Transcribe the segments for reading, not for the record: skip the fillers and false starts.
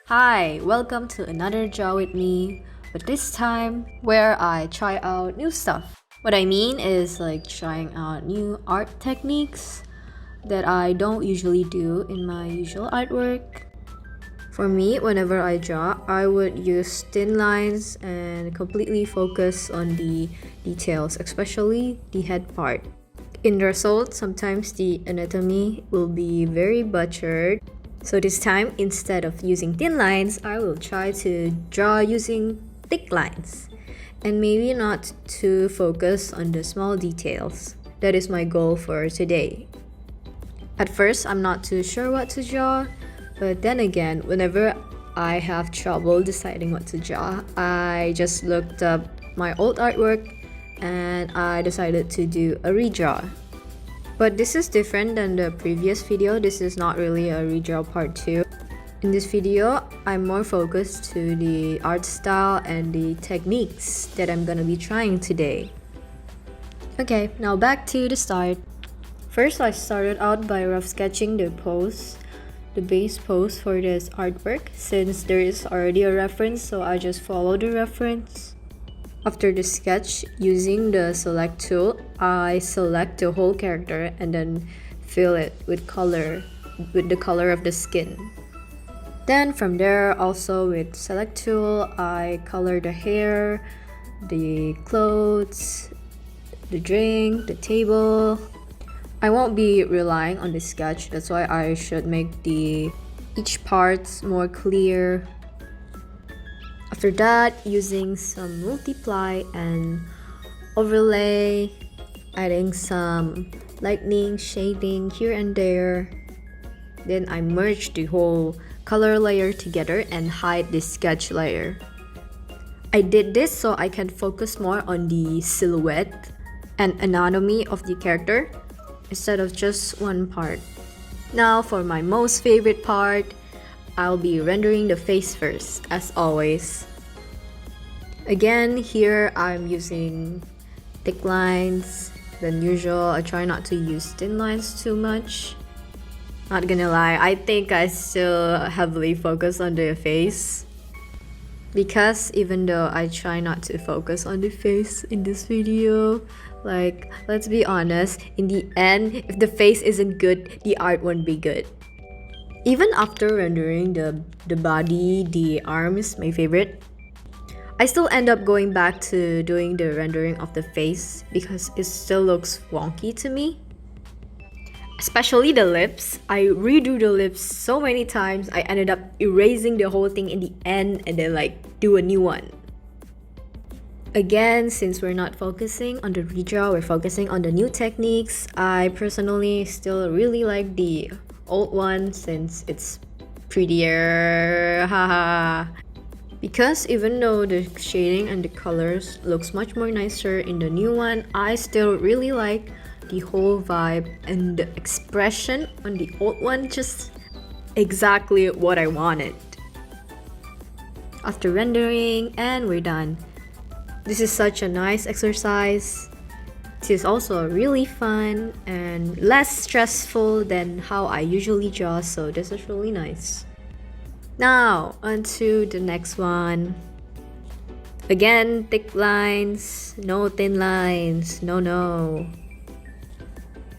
Hi, welcome to another draw with me, but this time where I try out new stuff. What I mean is like trying out new art techniques that I don't usually do in my usual artwork. For me, whenever I draw, I would use thin lines and completely focus on the details, especially the head part. In the result, sometimes the anatomy will be very butchered. So this time, instead of using thin lines, I will try to draw using thick lines. And maybe not too focus on the small details. That is my goal for today. At first, I'm not too sure what to draw, but then again, whenever I have trouble deciding what to draw, I just looked up my old artwork and I decided to do a redraw. But this is different than the previous video. This is not really a redraw part 2. In this video, I'm more focused to the art style and the techniques that I'm gonna be trying today. Okay, now back to the start. First, I started out by rough sketching the base pose for this artwork. Since there is already a reference, so I just follow the reference. After the sketch, using the select tool, I select the whole character and then fill it with the color of the skin. Then from there, also with select tool, I color the hair, the clothes, the drink, the table. I won't be relying on the sketch, that's why I should make each part more clear. After that, using some multiply and overlay, adding some lightning, shading here and there. Then I merge the whole color layer together and hide the sketch layer. I did this so I can focus more on the silhouette and anatomy of the character instead of just one part. Now for my most favorite part, I'll be rendering the face first, as always. Again, here I'm using thick lines than usual. I try not to use thin lines too much. Not gonna lie, I think I still heavily focus on the face. Because even though I try not to focus on the face in this video, like, let's be honest, in the end, if the face isn't good, the art won't be good. Even after rendering the body, the arm is my favorite. I still end up going back to doing the rendering of the face because it still looks wonky to me. Especially the lips. I redo the lips so many times, I ended up erasing the whole thing in the end and then do a new one. Again, since we're not focusing on the redraw, we're focusing on the new techniques. I personally still really like the old one since it's prettier, haha. Because even though the shading and the colors looks much more nicer in the new one, I still really like the whole vibe and the expression on the old one, just exactly what I wanted. After rendering, and we're done. This is such a nice exercise. It is also really fun and less stressful than how I usually draw, so this is really nice. Now, on to the next one. Again, thick lines, no thin lines, no.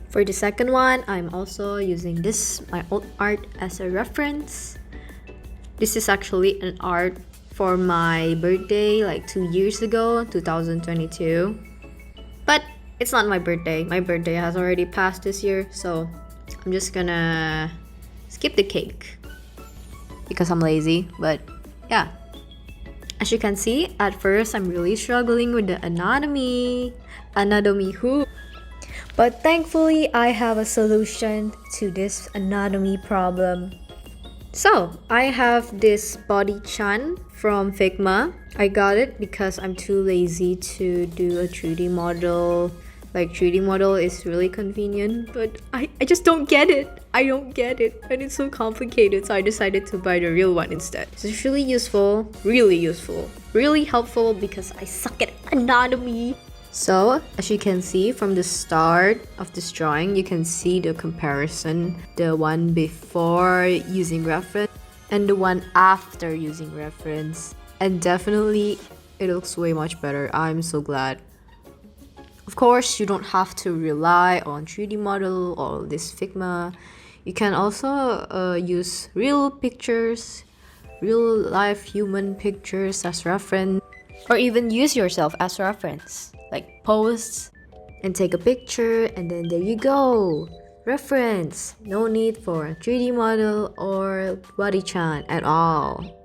For the second one, I'm also using my old art as a reference. This is actually an art for my birthday 2 years ago, 2022. But it's not my birthday. My birthday has already passed this year, so I'm just gonna skip the cake because I'm lazy, but yeah. As you can see, at first I'm really struggling with the anatomy who. But thankfully, I have a solution to this anatomy problem. So, I have this body chan from Figma. I got it because I'm too lazy to do a 3D model. 3D model is really convenient, but I just don't get it. I don't get it, and it's so complicated, so I decided to buy the real one instead. It's really useful, really helpful because I suck at anatomy. So, as you can see from the start of this drawing, you can see the comparison, the one before using reference and the one after using reference. And definitely, it looks way much better. I'm so glad. Of course, you don't have to rely on 3D model or this Figma. You can also use real pictures, real life human pictures as reference, or even use yourself as reference, like post and take a picture, and then there you go. Reference. No need for a 3D model or body chan at all.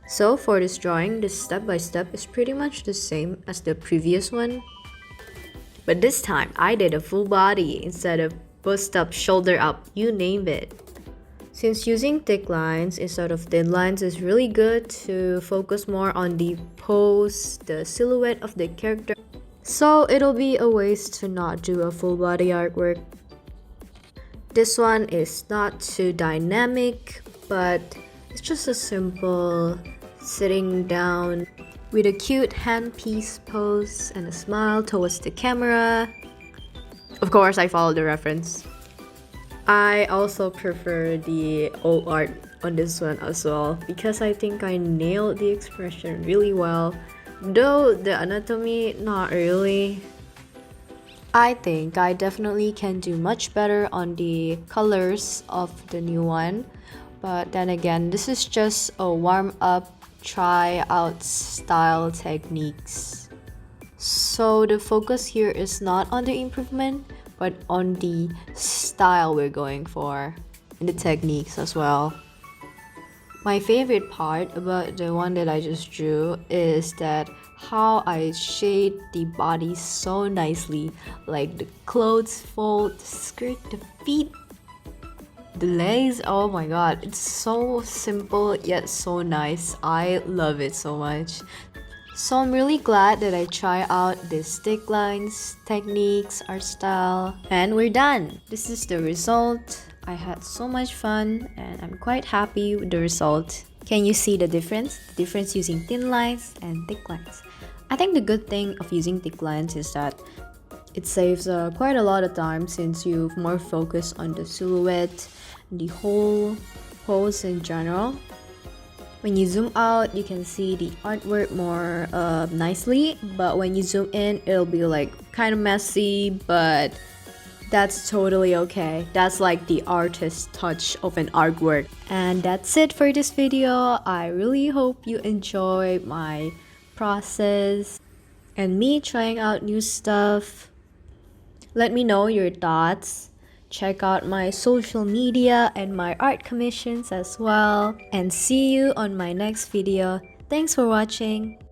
So for this drawing, the step by step is pretty much the same as the previous one. But this time, I did a full body instead of bust up, shoulder up, you name it. Since using thick lines instead of thin lines is really good to focus more on the pose, the silhouette of the character. So it'll be a waste to not do a full body artwork. This one is not too dynamic, but it's just a simple sitting down with a cute handpiece pose and a smile towards the camera. Of course, I followed the reference. I also prefer the old art on this one as well because I think I nailed the expression really well, though the anatomy not really. I think I definitely can do much better on the colors of the new one, but then again, this is just a warm-up try out style techniques. So the focus here is not on the improvement, but on the style we're going for and the techniques as well. My favorite part about the one that I just drew is that how I shade the body so nicely, like the clothes fold, the skirt, the feet, the legs. Oh my god, it's so simple yet so nice. I love it so much. So I'm really glad that I try out these stick lines, techniques, art style, and we're done. This is the result. I had so much fun and I'm quite happy with the result. Can you see the difference? The difference using thin lines and thick lines. I think the good thing of using thick lines is that it saves quite a lot of time since you've more focus on the silhouette, the whole pose in general. When you zoom out, you can see the artwork more nicely, but when you zoom in, it'll be like kind of messy, but that's totally okay. That's like the artist touch of an artwork. And that's it for this video. I really hope you enjoy my process and me trying out new stuff. Let me know your thoughts. Check out my social media and my art commissions as well. And see you on my next video. Thanks for watching.